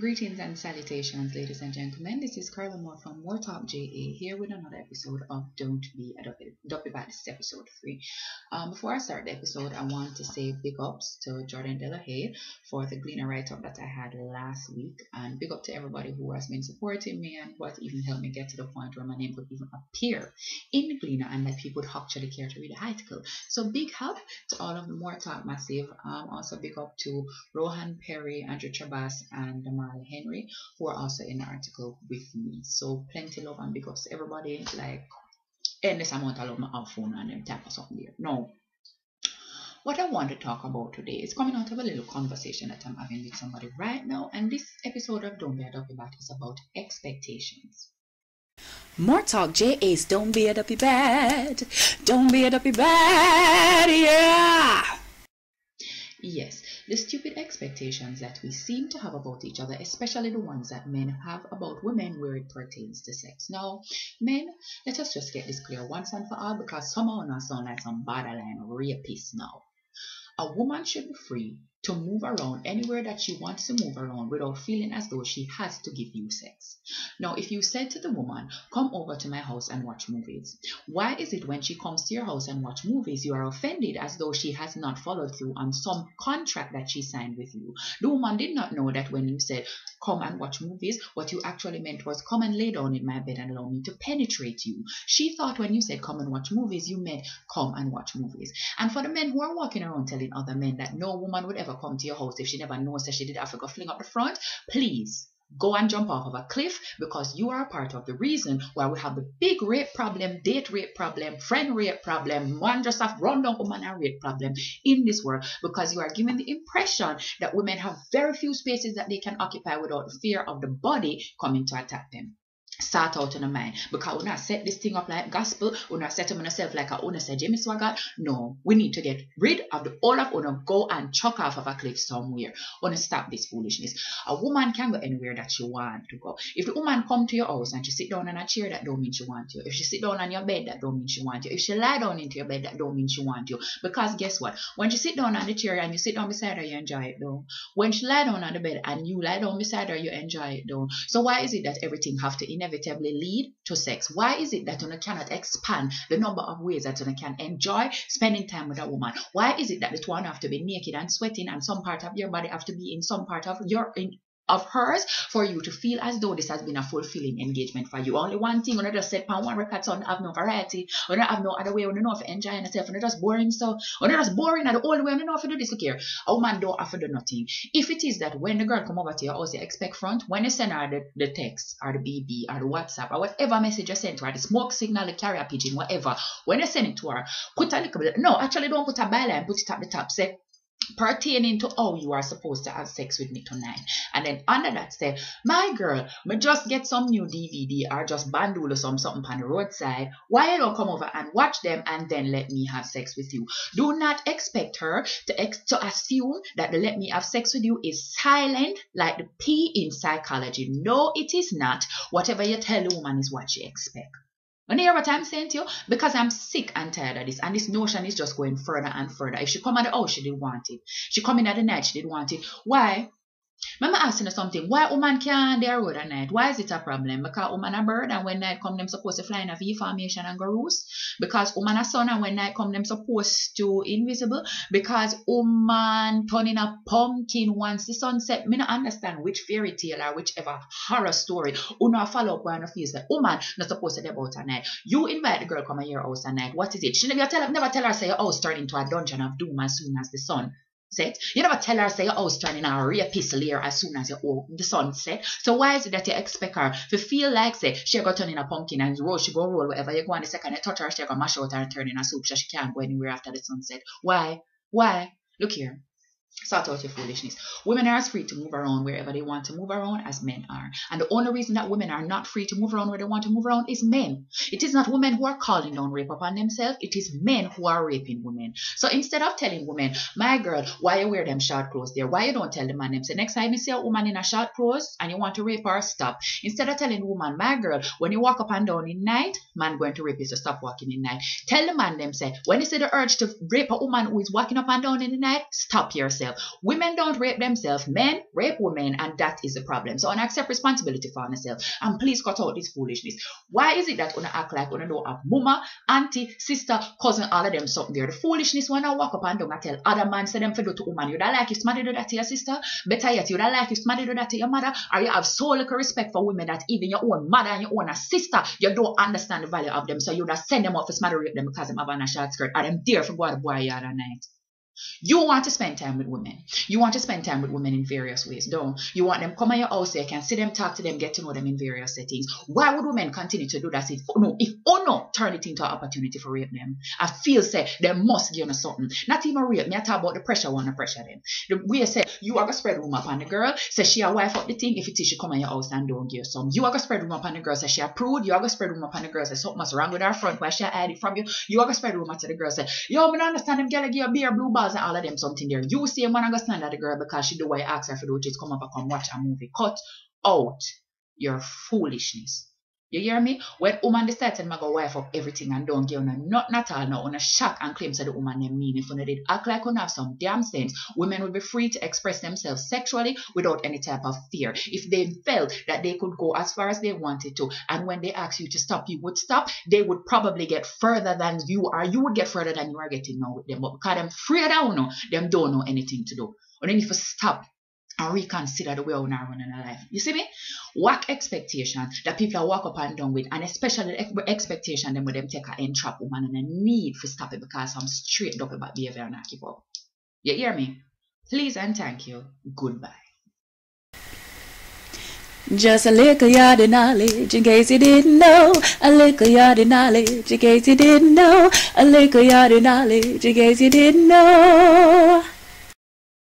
Greetings and salutations, ladies and gentlemen. This is Carla Moore from More Talk JA here with another episode of Don't Be a Duppy. Duppy, but this is episode 3. Before I start the episode, I want to say big ups to Jordan Delahaye for the Gleaner write-up that I had last week, and big up to everybody who has been supporting me and who has even helped me get to the point where my name could even appear in the Gleaner and that people would actually care to read the article. So big help to all of the More Talk Massive. Also big up to Rohan Perry, Andrew Chabas, and Damari Henry, who are also in the article with me. So plenty love and big ups to everybody. Like endless amount of love my phone and them type of something there. No. What I want to talk about today is coming out of a little conversation that I'm having with somebody right now, and this episode of Don't Be a Duppy Bat is about expectations. More Talk JA's Don't Be a Duppy Bad. Don't be a Duppy Bad, yeah! Yes, the stupid expectations that we seem to have about each other, especially the ones that men have about women where it pertains to sex. Now, men, let us just get this clear once and for all, because somehow not sound like some borderline rapists now. A woman should be free to move around anywhere that she wants to move around without feeling as though she has to give you sex. Now, if you said to the woman, come over to my house and watch movies, why is it when she comes to your house and watch movies, you are offended as though she has not followed through on some contract that she signed with you? The woman did not know that when you said, come and watch movies, what you actually meant was, come and lay down in my bed and allow me to penetrate you. She thought when you said, come and watch movies, you meant, come and watch movies. And for the men who are walking around telling other men that no woman would ever come to your house if she never knows that she did have to go fling up the front, please go and jump off of a cliff, because you are a part of the reason why we have the big rape problem, date rape problem, friend rape problem, one just have run down woman and rape problem in this world, because you are giving the impression that women have very few spaces that they can occupy without the fear of the body coming to attack them. Start out in the mind, because when I set this thing up like gospel, when I set them myself like I own said Jimmy Swagger, no, we need to get rid of the all of Una, go and chuck off of a cliff somewhere. Wanna stop this foolishness. A woman can go anywhere that she want to go. If the woman come to your house and she sit down on a chair, that don't mean she want you. If she sit down on your bed, that don't mean she want you. If she lie down into your bed, that don't mean she want you. Because guess what? When she sit down on the chair and you sit down beside her, you enjoy it though. When she lie down on the bed and you lie down beside her, you enjoy it though. So why is it that everything have to inevitably lead to sex? Why is it that you cannot expand the number of ways that you can enjoy spending time with a woman? Why is it that the two have to be naked and sweating and some part of your body have to be in some part of of hers for you to feel as though this has been a fulfilling engagement for you? Only one thing, when I just said pan one record, so have no variety, when I have no other way, when you know if enjoying yourself, when just boring, so when you're just boring and the only way you know if you do this, look here, a woman don't have to do nothing. If it is that when the girl come over to your house, you expect front, when you send her the text or the BB or the WhatsApp or whatever message you send to her, the smoke signal, the carrier pigeon, whatever, when you send it to her, put a little bit, no, actually don't put a byline, put it at the top, say pertaining to how you are supposed to have sex with me tonight. And then under that say, my girl, me just get some new DVD or just bandule or something on the roadside. Why you don't come over and watch them and then let me have sex with you? Do not expect her to assume that the let me have sex with you is silent like the P in psychology. No, it is not. Whatever you tell the woman is what she expects. And you hear what I'm saying to you? Because I'm sick and tired of this. And this notion is just going further and further. If she come at the house, she didn't want it. She come in at the night, she didn't want it. Why? Remember asking her something. Why woman can't there road at night? Why is it a problem? Because woman a bird and when night come, them supposed to fly in a V formation and go roost. Because woman a sun and when night come, them supposed to invisible. Because woman turn in a pumpkin once the sun set. Me not understand which fairy tale or whichever horror story una follow up when feels that woman not supposed to be about at night. You invite the girl come at your house at night. What is it? She never tell her say your house turn into a dungeon of doom as soon as the sun set. You never tell her say your house turning a rapist layer as soon as the sun set. So why is it that you expect her to feel like say she go turn in a pumpkin and roll, she go roll wherever you go, and the second you touch her, she go mash out and turn in a soup so she can't go anywhere after the sunset? Why? Look here. Sort out your foolishness. Women are as free to move around wherever they want to move around as men are. And the only reason that women are not free to move around where they want to move around is men. It is not women who are calling down rape upon themselves. It is men who are raping women. So instead of telling women, my girl, why you wear them short clothes there? Why you don't tell the man them? Say next time you see a woman in a short clothes and you want to rape her, stop. Instead of telling the woman, my girl, when you walk up and down in night, man going to rape you, so stop walking in night. Tell the man them say, when you see the urge to rape a woman who is walking up and down in the night, stop yourself. themselves. Women don't rape themselves. Men rape women, and that is the problem. So, I accept responsibility for yourself. And please cut out this foolishness. Why is it that you act like you don't have mama, auntie, sister, cousin, all of them something there? The foolishness when I walk up and down and tell other man, say them for do to woman. You don't like if somebody do that to your sister? Better yet, you don't like if somebody do that to your mother? Or you have so little respect for women that even your own mother and your own sister, you don't understand the value of them. So you just send them up for somebody rape them because them have on a short skirt. And them there for go to the boy yard at night. You want to spend time with women. You want to spend time with women in various ways, don't you? Want them come in your house so you can see them, talk to them, get to know them in various settings. Why would women continue to do that if no turn it into an opportunity for rape them? I feel say they must give you something. Not even rape me, I talk about the pressure, want to pressure them. The way say you are gonna spread rumor upon the girl, say she a wife up the thing, if it is she come in your house and don't give some. You are gonna spread rumor upon the girl, say she a prude, you are gonna spread rumor upon the girl, say something's wrong with her front, why she hide it from you. You are gonna spread rumor to the girl, say, yo, I don't understand them girl give you beer, blue balls and all of them something there. You see a man gonna stand at the girl because she do what you ask her for do, just come up and come watch a movie. Cut out your foolishness. You hear me? When woman decides to go wife up everything and don't give no nothing at all, no on a shock and claims that the woman they mean. If they did act like you have some damn sense, women would be free to express themselves sexually without any type of fear. If they felt that they could go as far as they wanted to, and when they ask you to stop, you would stop, they would probably get further than you are. You would get further than you are getting now with them. But because them free down now, them don't know anything to do. Or then if you stop and reconsider the way we are running our life. You see me? Work expectation that people are walk up and down with, and especially the expectation them with them take a entrap woman and a need for stop it because I'm straight up about behavior and I keep up. You hear me? Please and thank you. Goodbye. Just a little yard of knowledge in case you didn't know. A little yard of knowledge in case you didn't know. A little yard of knowledge in case you didn't know.